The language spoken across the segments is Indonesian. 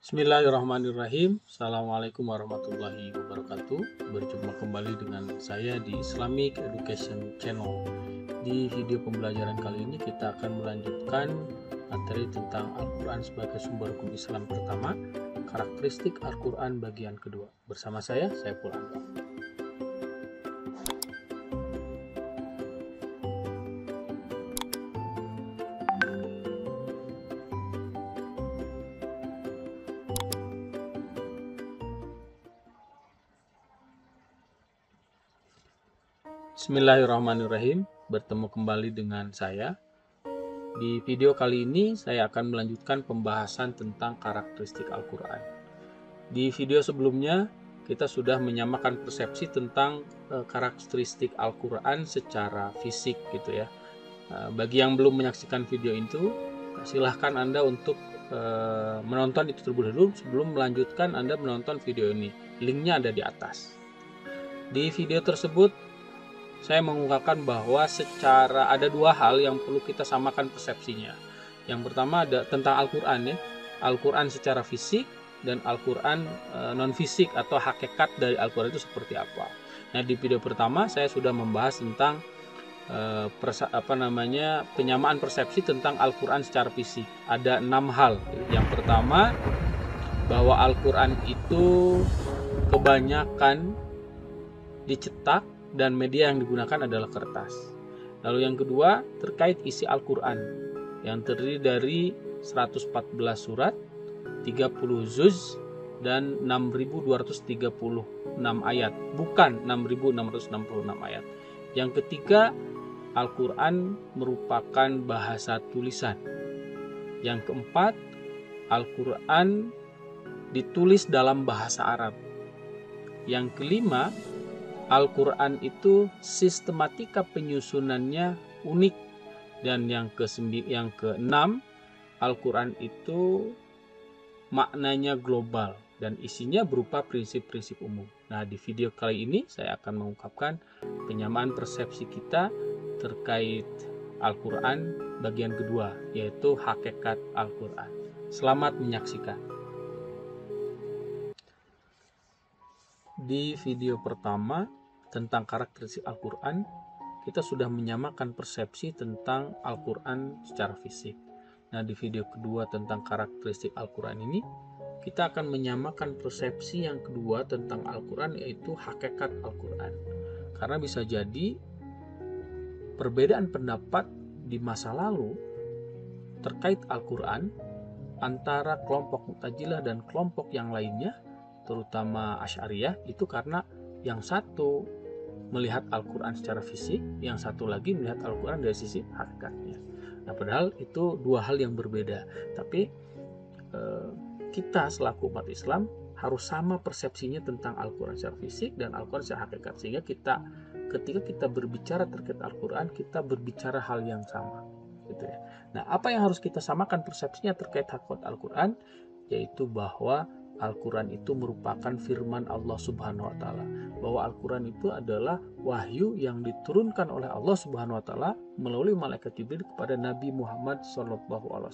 Bismillahirrahmanirrahim. Assalamualaikum warahmatullahi wabarakatuh. Berjumpa kembali dengan saya di Islamic Education Channel. Di video pembelajaran kali ini kita akan melanjutkan materi tentang Al-Quran sebagai sumber hukum Islam pertama, karakteristik Al-Quran bagian kedua. Bersama saya Saiful Anwar. Bismillahirrahmanirrahim. Bertemu kembali dengan saya. Di video kali ini saya akan melanjutkan pembahasan tentang karakteristik Al-Quran. Di video sebelumnya kita sudah menyamakan persepsi tentang karakteristik Al-Quran secara fisik gitu ya. Bagi yang belum menyaksikan video itu, silahkan Anda untuk menonton itu terlebih dahulu. Sebelum melanjutkan, Anda menonton video ini. Linknya ada di atas. Di video tersebut saya mengungkapkan bahwa secara ada dua hal yang perlu kita samakan persepsinya. Yang pertama ada tentang Al-Quran ya, Al-Quran secara fisik dan Al-Quran non-fisik atau hakikat dari Al-Quran itu seperti apa. Nah, di video pertama saya sudah membahas tentang penyamaan persepsi tentang Al-Quran secara fisik. Ada 6 hal. Yang pertama, bahwa Al-Quran itu kebanyakan dicetak dan media yang digunakan adalah kertas. Lalu yang kedua terkait isi Al-Quran yang terdiri dari 114 surat, 30 juz, dan 6.236 ayat, bukan 6.666 ayat. Yang ketiga, Al-Quran merupakan bahasa tulisan. Yang keempat, Al-Quran ditulis dalam bahasa Arab. Yang kelima, Al-Quran itu sistematika penyusunannya unik. Dan yang keenam, Al-Quran itu maknanya global dan isinya berupa prinsip-prinsip umum. Nah, di video kali ini saya akan mengungkapkan penyamaan persepsi kita terkait Al-Quran bagian kedua, yaitu hakikat Al-Quran. Selamat menyaksikan. Di video pertama tentang karakteristik Al-Quran, kita sudah menyamakan persepsi tentang Al-Quran secara fisik. Nah, di video kedua tentang karakteristik Al-Quran ini, kita akan menyamakan persepsi yang kedua tentang Al-Quran, yaitu hakikat Al-Quran. Karena bisa jadi perbedaan pendapat di masa lalu terkait Al-Quran antara kelompok Mu'tazilah dan kelompok yang lainnya, terutama Asy'ariyah, itu karena yang satu melihat Al-Quran secara fisik, yang satu lagi melihat Al-Quran dari sisi hakikatnya. Nah, padahal itu dua hal yang berbeda. Tapi kita selaku umat Islam harus sama persepsinya tentang Al-Quran secara fisik dan Al-Quran secara hakikat. Sehingga ketika kita berbicara terkait Al-Quran, kita berbicara hal yang sama. Gitu ya. Nah, apa yang harus kita samakan persepsinya terkait hakikat Al-Quran? Yaitu bahwa Al-Quran itu merupakan firman Allah Subhanahu wa Ta'ala, bahwa Al-Quran itu adalah wahyu yang diturunkan oleh Allah Subhanahu wa Ta'ala melalui malaikat Jibril kepada Nabi Muhammad SAW.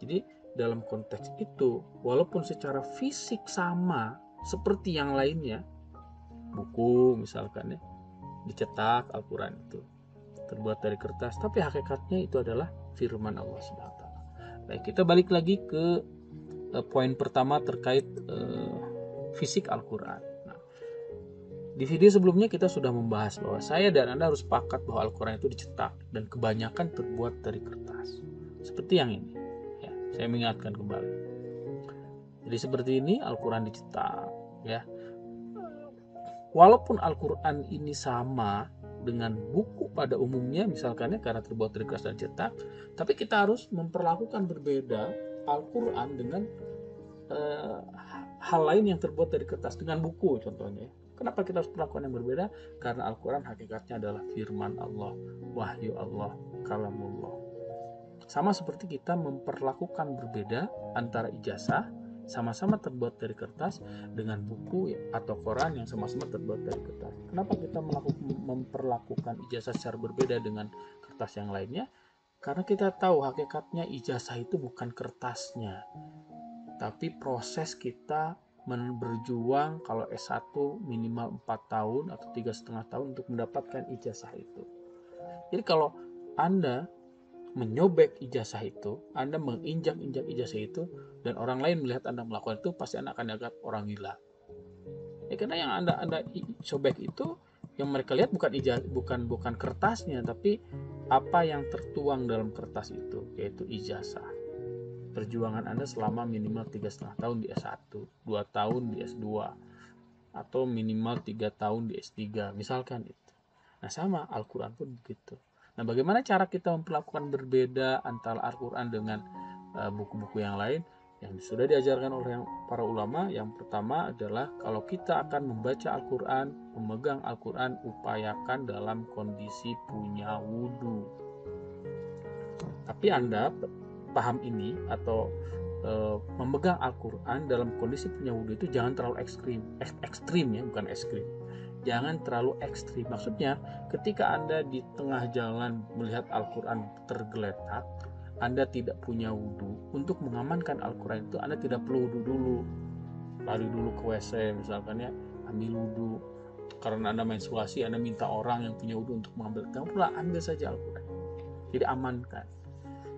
Jadi dalam konteks itu, walaupun secara fisik sama seperti yang lainnya, buku misalkan ya, dicetak Al-Quran itu terbuat dari kertas, tapi hakikatnya itu adalah firman Allah Subhanahu wa Ta'ala. Baik, kita balik lagi ke poin pertama terkait fisik Al-Quran. Nah, di video sebelumnya kita sudah membahas bahwa saya dan Anda harus sepakat bahwa Al-Quran itu dicetak dan kebanyakan terbuat dari kertas. Seperti yang ini. Ya, saya mengingatkan kembali. Jadi seperti ini Al-Quran dicetak. Ya. Walaupun Al-Quran ini sama dengan buku pada umumnya, misalkan karena terbuat dari kertas dan cetak, tapi kita harus memperlakukan berbeda Al-Quran dengan hal lain yang terbuat dari kertas, dengan buku contohnya. Kenapa kita harus perlakuan yang berbeda? Karena Al-Quran hakikatnya adalah firman Allah, wahyu Allah, kalamullah. Sama seperti kita memperlakukan berbeda antara ijazah sama-sama terbuat dari kertas dengan buku atau koran yang sama-sama terbuat dari kertas. Kenapa kita memperlakukan ijazah secara berbeda dengan kertas yang lainnya? Karena kita tahu hakikatnya ijazah itu bukan kertasnya, tapi proses kita berjuang kalau S1 minimal 4 tahun atau 3,5 tahun untuk mendapatkan ijazah itu. Jadi kalau Anda menyobek ijazah itu, Anda menginjak-injak ijazah itu, dan orang lain melihat Anda melakukan itu, pasti Anda akan dianggap orang gila. Ya, karena yang Anda sobek itu, yang mereka lihat bukan ijazah, bukan kertasnya, tapi apa yang tertuang dalam kertas itu, yaitu ijazah. Perjuangan Anda selama minimal 3,5 tahun di S1, 2 tahun di S2, atau minimal 3 tahun di S3, misalkan itu. Nah, sama Al-Quran pun begitu. Nah, bagaimana cara kita memperlakukan berbeda antara Al-Quran dengan buku-buku yang lain yang sudah diajarkan oleh para ulama? Yang pertama adalah kalau kita akan membaca Al-Quran, memegang Al-Quran, upayakan dalam kondisi punya wudhu. Tapi Anda paham ini atau memegang Al-Quran dalam kondisi punya wudhu itu jangan terlalu ekstrim ya, bukan ekstrim. Jangan terlalu ekstrim. Maksudnya ketika Anda di tengah jalan melihat Al-Quran tergeletak, Anda tidak punya wudhu, untuk mengamankan Al-Quran itu Anda tidak perlu wudhu dulu, lari dulu ke WC misalkan ya, ambil wudhu. Karena Anda menstruasi, Anda minta orang yang punya wudhu untuk mengambil, kamu pula ambil saja Al-Quran, jadi amankan.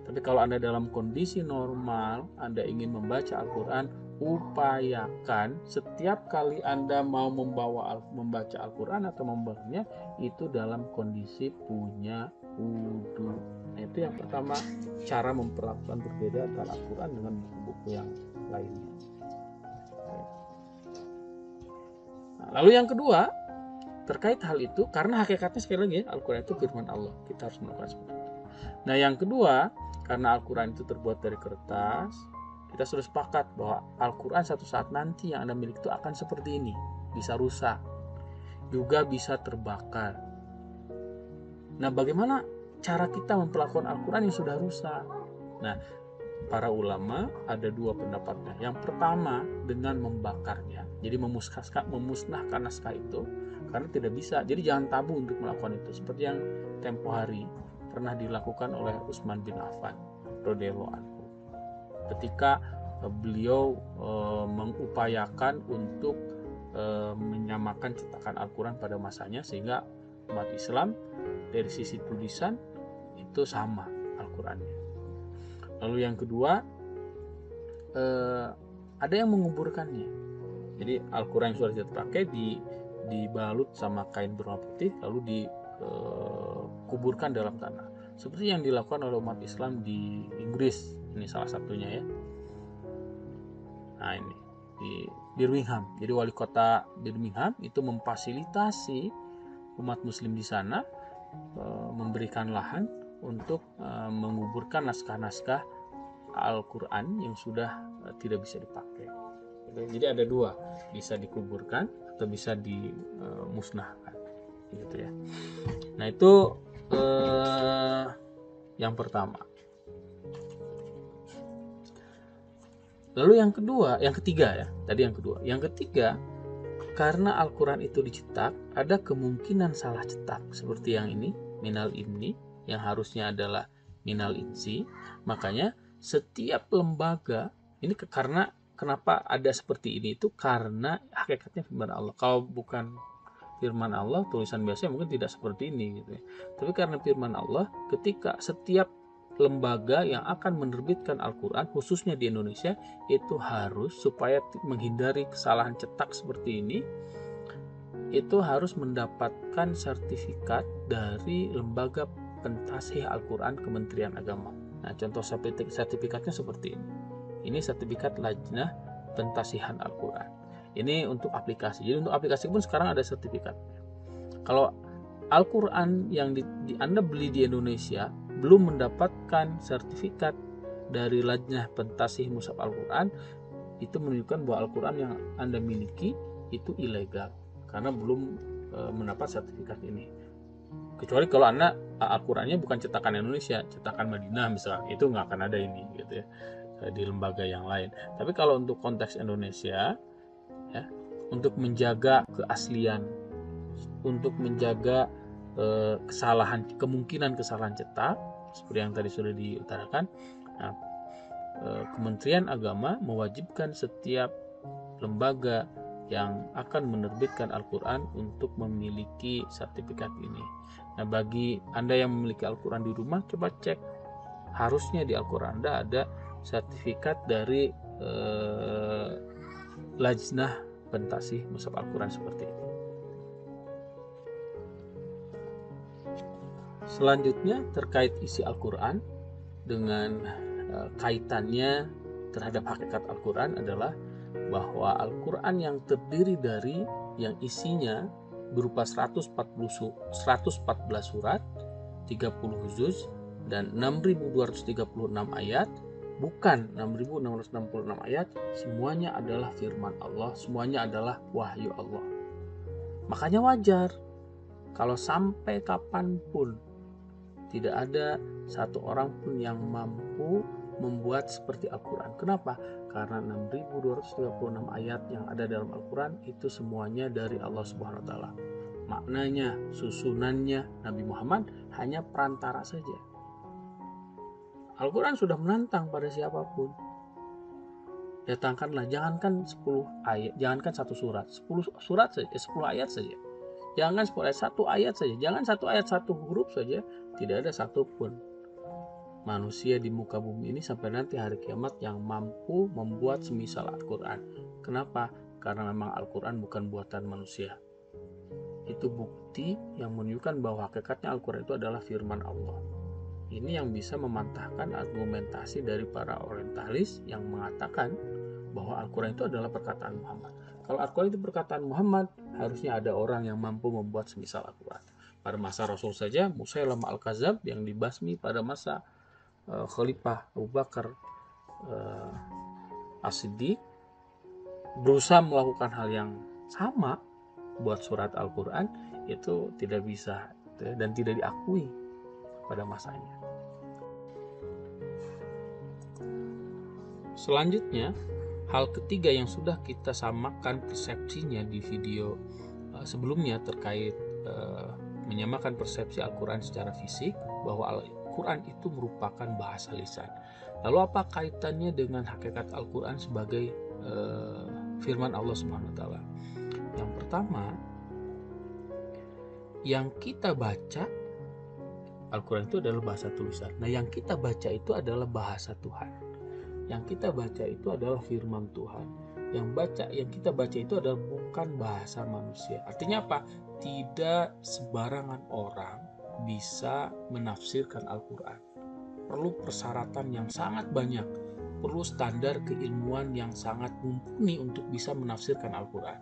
Tapi kalau Anda dalam kondisi normal, Anda ingin membaca Al-Quran, upayakan setiap kali Anda mau membaca Al-Quran atau membacanya itu dalam kondisi punya wudhu. Nah, itu yang pertama, cara memperlakukan berbeda antara Al-Quran dengan buku-buku yang lainnya. Nah, lalu yang kedua, terkait hal itu, karena hakikatnya sekali lagi ya, Al-Quran itu firman Allah, kita harus melakukan seperti itu. Nah, yang kedua, karena Al-Quran itu terbuat dari kertas, kita sudah sepakat bahwa Al-Quran satu saat nanti yang Anda miliki itu akan seperti ini, bisa rusak, juga bisa terbakar. Nah, bagaimana cara kita memperlakukan Al-Quran yang sudah rusak? Nah, para ulama ada dua pendapatnya. Yang pertama, dengan membakarnya, jadi memusnahkan naskah itu, karena tidak bisa. Jadi jangan tabu untuk melakukan itu, seperti yang tempo hari pernah dilakukan oleh Utsman bin Affan radhiyallahu anhu ketika beliau mengupayakan untuk menyamakan cetakan Al-Quran pada masanya, sehingga umat Islam dari sisi tulisan itu sama Al-Qurannya. Lalu yang kedua, ada yang menguburkannya. Jadi Al-Quran yang sudah dipakai dibalut sama kain berwarna putih, lalu dikuburkan dalam tanah, seperti yang dilakukan oleh umat Islam di Inggris. Ini salah satunya ya. Nah, ini di Birmingham. Jadi wali kota Birmingham itu memfasilitasi umat Muslim di sana, memberikan lahan untuk menguburkan naskah-naskah Al-Quran yang sudah tidak bisa dipakai. Jadi ada dua, bisa dikuburkan atau bisa dimusnahkan, gitu ya. Nah, itu yang pertama. Lalu yang ketiga ya. Tadi yang kedua. Yang ketiga, karena Al-Quran itu dicetak, ada kemungkinan salah cetak, seperti yang ini, minal imni, yang harusnya adalah minal insi. Makanya setiap lembaga ini, karena kenapa ada seperti ini itu karena hakikatnya firman Allah. Kalau bukan firman Allah, tulisan biasa mungkin tidak seperti ini gitu ya. Tapi karena firman Allah, ketika setiap lembaga yang akan menerbitkan Al-Quran khususnya di Indonesia itu harus, supaya menghindari kesalahan cetak seperti ini, itu harus mendapatkan sertifikat dari lembaga pentasih Al-Quran Kementerian Agama. Nah, contoh sertifikatnya seperti ini. Ini sertifikat Lajnah Pentasihan Al-Quran. Ini untuk aplikasi. Jadi untuk aplikasi pun sekarang ada sertifikatnya. Kalau Al-Quran yang Anda beli di Indonesia belum mendapatkan sertifikat dari Lajnah Pentasih Mushaf Al-Quran, itu menunjukkan bahwa Al-Quran yang Anda miliki itu ilegal karena belum mendapat sertifikat ini. Kecuali kalau Anda Al-Qurannya bukan cetakan Indonesia, cetakan Madinah misalnya, itu nggak akan ada ini gitu ya, di lembaga yang lain. Tapi kalau untuk konteks Indonesia ya, untuk menjaga keaslian, untuk menjaga kemungkinan kesalahan cetak seperti yang tadi sudah diutarakan, nah, Kementerian Agama mewajibkan setiap lembaga yang akan menerbitkan Al-Quran untuk memiliki sertifikat ini. Nah, bagi Anda yang memiliki Al-Quran di rumah, coba cek. Harusnya di Al-Quran Anda ada sertifikat dari Lajnah Pentasih Mushaf Al-Quran seperti itu. Selanjutnya terkait isi Al-Quran dengan kaitannya terhadap hakikat Al-Quran adalah bahwa Al-Quran yang terdiri dari yang isinya berupa 114 surat, 30 juz, dan 6.236 ayat, bukan 6.666 ayat, semuanya adalah firman Allah, semuanya adalah wahyu Allah. Makanya wajar kalau sampai kapanpun tidak ada satu orang pun yang mampu membuat seperti Al-Quran. Kenapa? Karena 6.236 ayat yang ada dalam Al-Quran itu semuanya dari Allah Subhanahu wa Ta'ala. Maknanya, susunannya, Nabi Muhammad hanya perantara saja. Al-Quran sudah menantang pada siapapun. Datangkanlah, jangankan 10 ayat, jangankan satu surat, 10 surat saja, 10 ayat saja. Jangan 10 ayat, satu ayat saja. Jangan satu ayat, satu huruf saja. Tidak ada satupun manusia di muka bumi ini sampai nanti hari kiamat yang mampu membuat semisal Al-Quran. Kenapa? Karena memang Al-Quran bukan buatan manusia. Itu bukti yang menunjukkan bahwa hakikatnya Al-Quran itu adalah firman Allah. Ini yang bisa memantahkan argumentasi dari para orientalis yang mengatakan bahwa Al-Quran itu adalah perkataan Muhammad. Kalau Al-Quran itu perkataan Muhammad, harusnya ada orang yang mampu membuat semisal Al-Quran. Pada masa Rasul saja, Musailamah Al-Kadzab yang dibasmi pada masa Khalifah Abu Bakar As-Siddiq berusaha melakukan hal yang sama buat surat Al-Quran, itu tidak bisa dan tidak diakui pada masanya. Selanjutnya, hal ketiga yang sudah kita samakan persepsinya di video sebelumnya terkait menyamakan persepsi Al-Quran secara fisik, bahwa Al-Quran itu merupakan bahasa lisan. Lalu apa kaitannya dengan hakikat Al-Quran sebagai firman Allah Subhanahu wa Ta'ala? Yang pertama, yang kita baca Al-Quran itu adalah bahasa tulisan. Nah, yang kita baca itu adalah bahasa Tuhan. Yang kita baca itu adalah firman Tuhan. Yang kita baca itu adalah bukan bahasa manusia. Artinya apa? Tidak sembarangan orang bisa menafsirkan Al-Quran. Perlu persyaratan yang sangat banyak. Perlu standar keilmuan yang sangat mumpuni untuk bisa menafsirkan Al-Quran.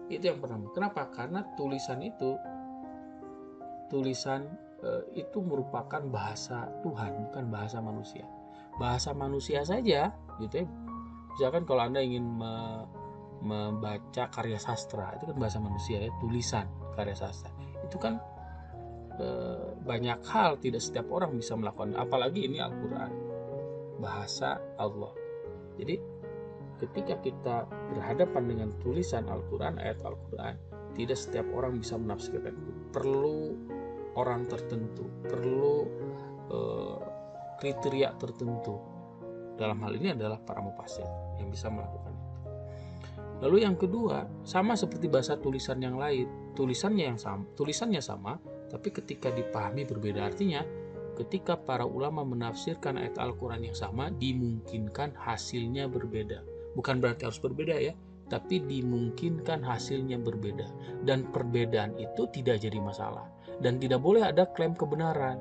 Itu yang pertama. Kenapa? Karena tulisan itu merupakan bahasa Tuhan, bukan bahasa manusia. Bahasa manusia saja, gitu ya. Misalkan kalau Anda ingin membaca karya sastra, itu kan bahasa manusia ya, tulisan karya sastra. Itu kan banyak hal tidak setiap orang bisa melakukan, apalagi ini Al-Quran, bahasa Allah. Jadi ketika kita berhadapan dengan tulisan Al-Quran, ayat Al-Quran, tidak setiap orang bisa menafsirkan itu. Perlu orang tertentu, perlu kriteria tertentu. Dalam hal ini adalah para mufassir yang bisa melakukan itu. Lalu yang kedua, sama seperti bahasa tulisan yang lain, tulisannya sama, tapi ketika dipahami berbeda. Artinya, ketika para ulama menafsirkan ayat Al-Quran yang sama, dimungkinkan hasilnya berbeda. Bukan berarti harus berbeda ya, tapi dimungkinkan hasilnya berbeda. Dan perbedaan itu tidak jadi masalah. Dan tidak boleh ada klaim kebenaran.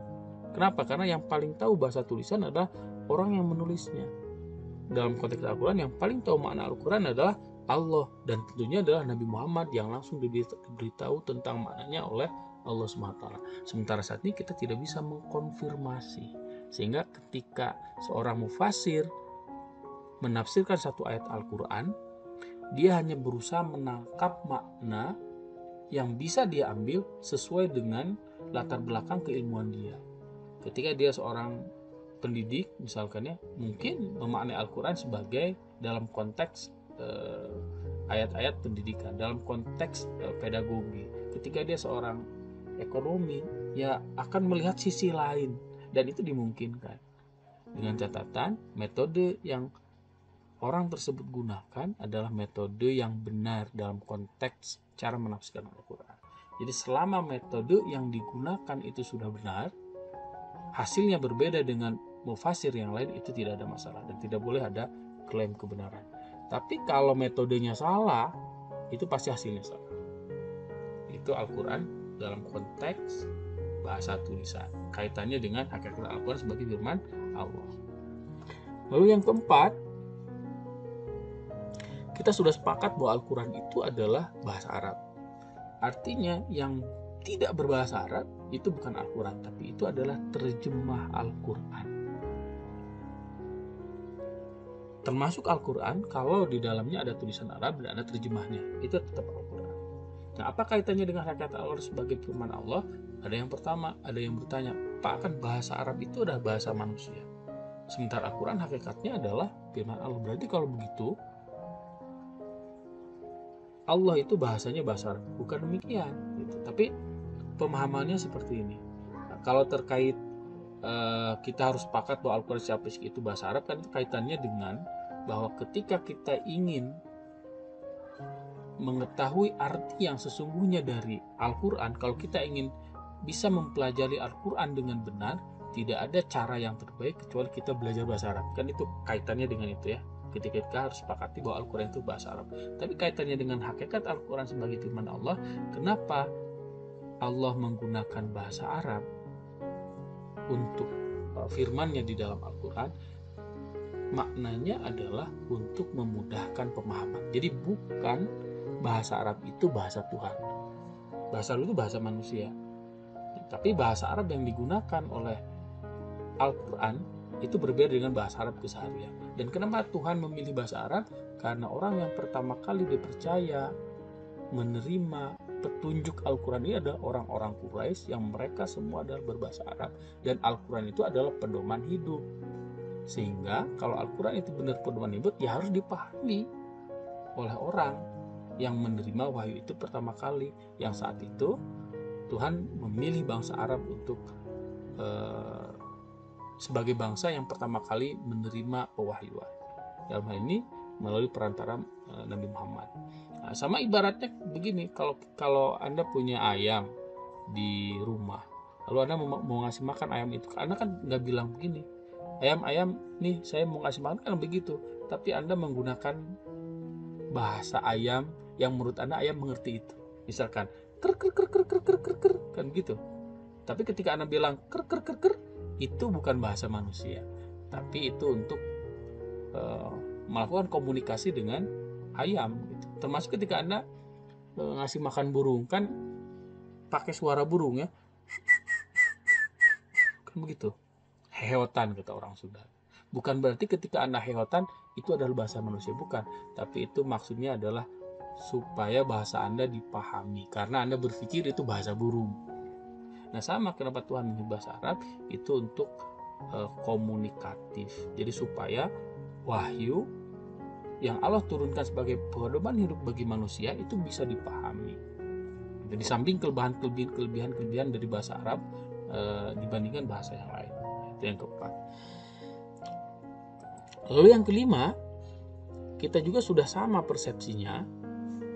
Kenapa? Karena yang paling tahu bahasa tulisan adalah orang yang menulisnya. Dalam konteks Al-Quran, yang paling tahu makna Al-Quran adalah Allah. Dan tentunya adalah Nabi Muhammad yang langsung diberitahu tentang maknanya oleh Allah SWT. Sementara saat ini kita tidak bisa mengkonfirmasi. Sehingga ketika seorang mufassir menafsirkan satu ayat Al-Quran, dia hanya berusaha menangkap makna yang bisa dia ambil sesuai dengan latar belakang keilmuan dia. Ketika dia seorang pendidik misalkan ya, mungkin memaknai Al-Quran sebagai dalam konteks ayat-ayat pendidikan, dalam konteks pedagogi. Ketika dia seorang ekonomi, ya akan melihat sisi lain, dan itu dimungkinkan. dengan catatan metode yang orang tersebut gunakan adalah metode yang benar dalam konteks cara menafsirkan Al-Quran. Jadi selama metode yang digunakan itu sudah benar, hasilnya berbeda dengan mufasir yang lain, itu tidak ada masalah dan tidak boleh ada klaim kebenaran. Tapi kalau metodenya salah, itu pasti hasilnya salah. Itu Al-Quran dalam konteks bahasa tulisan, kaitannya dengan hakikat Al-Quran sebagai firman Allah. Lalu yang keempat, kita sudah sepakat bahwa Al-Quran itu adalah bahasa Arab. Artinya yang tidak berbahasa Arab itu bukan Al-Quran, tapi itu adalah terjemah Al-Quran. Termasuk Al-Quran kalau di dalamnya ada tulisan Arab dan ada terjemahnya, itu tetap Al-Quran. Nah, apa kaitannya dengan hakikat Al-Quran sebagai firman Allah? Ada yang pertama, ada yang bertanya, Pak, kan bahasa Arab itu adalah bahasa manusia, sementara Al-Quran hakikatnya adalah firman Allah. Berarti kalau begitu Allah itu bahasanya bahasa Arab. Bukan demikian gitu. Tapi pemahamannya seperti ini. Nah, kalau terkait kita harus sepakat bahwa Al-Quran secara fisik itu bahasa Arab, kan kaitannya dengan bahwa ketika kita ingin mengetahui arti yang sesungguhnya dari Al-Quran, kalau kita ingin bisa mempelajari Al-Quran dengan benar, tidak ada cara yang terbaik kecuali kita belajar bahasa Arab. Kan itu kaitannya dengan itu ya. Ketika kita harus sepakati bahwa Al-Quran itu bahasa Arab. Tapi kaitannya dengan hakikat Al-Quran sebagai firman Allah, kenapa Allah menggunakan bahasa Arab untuk firmannya di dalam Al-Quran? Maknanya adalah untuk memudahkan pemahaman. Jadi bukan bahasa Arab itu bahasa Tuhan. Bahasa Arab itu bahasa manusia. Tapi bahasa Arab yang digunakan oleh Al-Quran itu berbeda dengan bahasa Arab keseharian. Dan kenapa Tuhan memilih bahasa Arab? Karena orang yang pertama kali dipercaya menerima petunjuk Al-Quran ini adalah orang-orang Quraisy yang mereka semua adalah berbahasa Arab. Dan Al-Quran itu adalah pedoman hidup. Sehingga kalau Al-Quran itu benar pedoman hidup, ya harus dipahami oleh orang yang menerima wahyu itu pertama kali. Yang saat itu Tuhan memilih bangsa Arab untuk sebagai bangsa yang pertama kali menerima pewahyuan. Dalam hal ini melalui perantara Nabi Muhammad. Nah, sama ibaratnya begini, kalau Anda punya ayam di rumah, lalu Anda mau ngasih makan ayam itu, Anda kan nggak bilang begini, ayam nih saya mau ngasih makan, kan begitu. Tapi Anda menggunakan bahasa ayam yang menurut Anda ayam mengerti itu. Misalkan ker ker ker ker ker ker ker ker, kan begitu. Tapi ketika Anda bilang ker ker ker ker, itu bukan bahasa manusia, tapi itu untuk melakukan komunikasi dengan ayam gitu. Termasuk ketika Anda ngasih makan burung, kan pakai suara burung ya, kan begitu, heheotan kata orang Sunda. Bukan berarti ketika Anda heheotan itu adalah bahasa manusia, bukan, tapi itu maksudnya adalah supaya bahasa Anda dipahami, karena Anda berpikir itu bahasa burung. Nah, sama kenapa Tuhan memilih bahasa Arab itu untuk komunikatif. Jadi supaya wahyu yang Allah turunkan sebagai pedoman hidup bagi manusia itu bisa dipahami. Jadi samping kelebihan dari bahasa Arab dibandingkan bahasa yang lain. Itu yang keempat. Lalu yang kelima, kita juga sudah sama persepsinya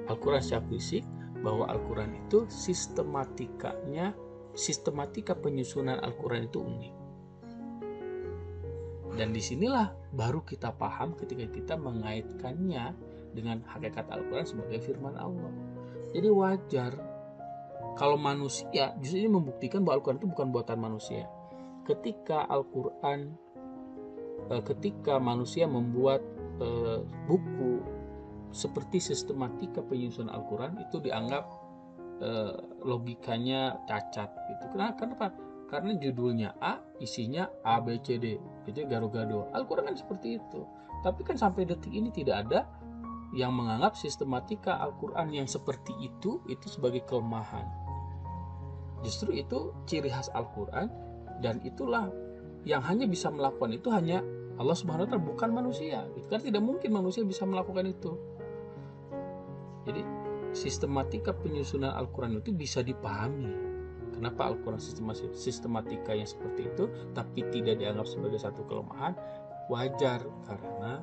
Al-Quran secara fisik, bahwa Al-Quran itu sistematika penyusunan Al-Quran itu unik. Dan disinilah baru kita paham ketika kita mengaitkannya dengan hakikat Al-Quran sebagai firman Allah. Jadi wajar kalau manusia, justru ini membuktikan bahwa Al-Quran itu bukan buatan manusia. Ketika manusia membuat buku seperti sistematika penyusunan Al-Quran, itu dianggap logikanya cacat gitu. Kenapa? Karena judulnya A, isinya A, B, C, D, jadi gado-gado. Al-Quran kan seperti itu. Tapi kan sampai detik ini tidak ada yang menganggap sistematika Al-Quran yang seperti itu sebagai kelemahan. Justru itu ciri khas Al-Quran, dan itulah yang hanya bisa melakukan itu hanya Allah Subhanahu wa Ta'ala, bukan manusia. Karena tidak mungkin manusia bisa melakukan itu. Jadi sistematika penyusunan Al-Quran itu bisa dipahami Kenapa Al-Quran sistematika yang seperti itu tapi tidak dianggap sebagai satu kelemahan? Wajar, karena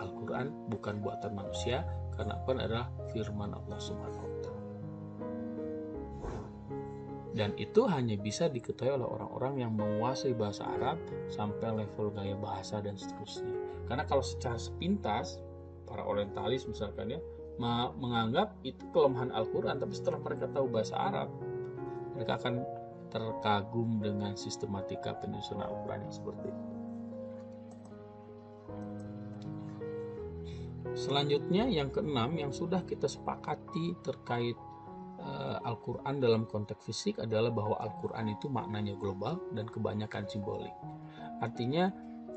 Al-Quran bukan buatan manusia, karena Al-Quran adalah firman Allah Subhanahu wa Ta'ala. Dan itu hanya bisa diketahui oleh orang-orang yang menguasai bahasa Arab sampai level gaya bahasa dan seterusnya. Karena kalau secara sepintas, para orientalis misalkan ya, menganggap itu kelemahan Al-Quran, tapi setelah mereka tahu bahasa Arab, mereka akan terkagum dengan sistematika penyusunan Al-Quran yang seperti itu. Selanjutnya yang keenam yang sudah kita sepakati terkait Al-Quran dalam konteks fisik adalah bahwa Al-Quran itu maknanya global dan kebanyakan simbolik. Artinya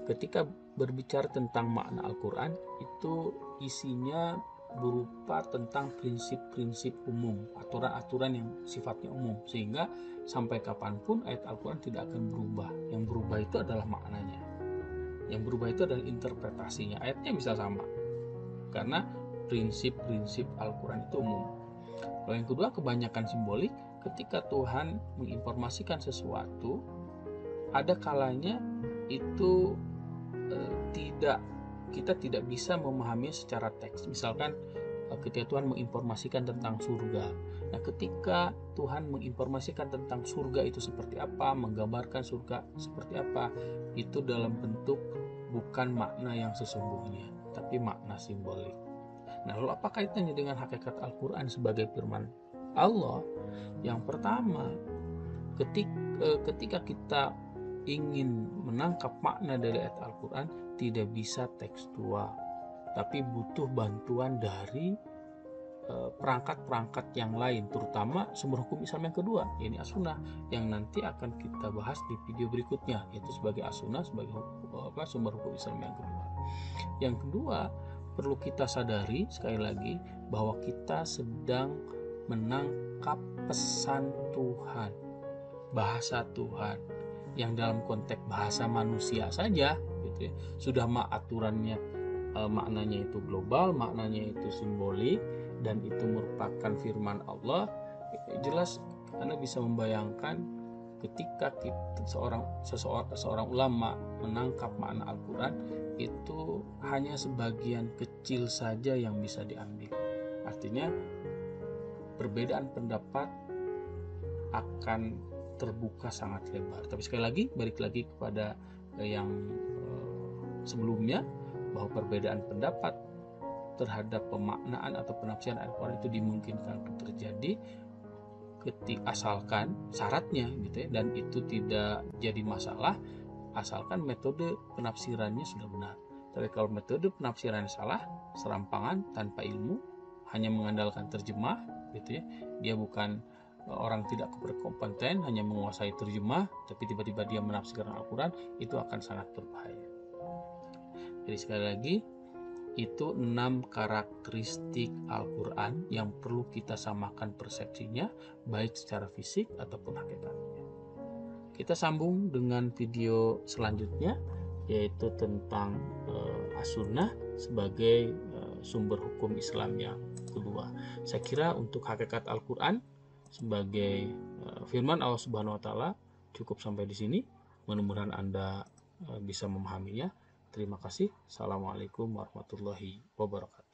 ketika berbicara tentang makna Al-Quran itu isinya berupa tentang prinsip-prinsip umum, aturan-aturan yang sifatnya umum, sehingga sampai kapanpun ayat Al-Quran tidak akan berubah. Yang berubah itu adalah maknanya, yang berubah itu adalah interpretasinya. Ayatnya bisa sama karena prinsip-prinsip Al-Quran itu umum. Kalau yang kedua, kebanyakan simbolik. Ketika Tuhan menginformasikan sesuatu, ada kalanya itu kita tidak bisa memahami secara teks. Misalkan ketika Tuhan menginformasikan tentang surga. Nah, ketika Tuhan menginformasikan tentang surga itu seperti apa, menggambarkan surga seperti apa, itu dalam bentuk bukan makna yang sesungguhnya, tapi makna simbolik. Nah, lalu apa kaitannya dengan hakikat Al-Quran sebagai firman Allah? Yang pertama, ketika kita ingin menangkap makna dari ayat Al-Quran, tidak bisa tekstual, tapi butuh bantuan dari perangkat-perangkat yang lain, terutama sumber hukum Islam yang kedua, yaitu As-Sunnah, yang nanti akan kita bahas di video berikutnya, yaitu sebagai As-Sunnah sebagai sumber hukum Islam yang kedua. Yang kedua, perlu kita sadari sekali lagi bahwa kita sedang menangkap pesan Tuhan, bahasa Tuhan, yang dalam konteks bahasa manusia saja gitu ya, sudah aturannya maknanya itu global, maknanya itu simbolik, dan itu merupakan firman Allah. Jelas Anda bisa membayangkan ketika seorang ulama menangkap makna Al-Quran, itu hanya sebagian kecil saja yang bisa diambil. Artinya perbedaan pendapat akan terbuka sangat lebar. Tapi sekali lagi, balik lagi kepada yang sebelumnya, bahwa perbedaan pendapat terhadap pemaknaan atau penafsiran Al-Quran itu dimungkinkan untuk terjadi asalkan syaratnya gitu ya, dan itu tidak jadi masalah asalkan metode penafsirannya sudah benar. Tapi kalau metode penafsirannya salah, serampangan, tanpa ilmu, hanya mengandalkan terjemah gitu ya, dia bukan orang tidak berkompeten, hanya menguasai terjemah, tapi tiba-tiba dia menafsirkan Al-Quran, itu akan sangat berbahaya. Jadi sekali lagi, itu 6 karakteristik Al-Quran yang perlu kita samakan persepsinya, baik secara fisik ataupun hakikatnya. Kita sambung dengan video selanjutnya, yaitu tentang As-Sunnah sebagai sumber hukum Islam yang kedua. Saya kira untuk hakikat Al-Quran sebagai firman Allah Subhanahu wa Ta'ala cukup sampai di sini. Mudah-mudahan Anda bisa memahaminya. Terima kasih. Assalamualaikum warahmatullahi wabarakatuh.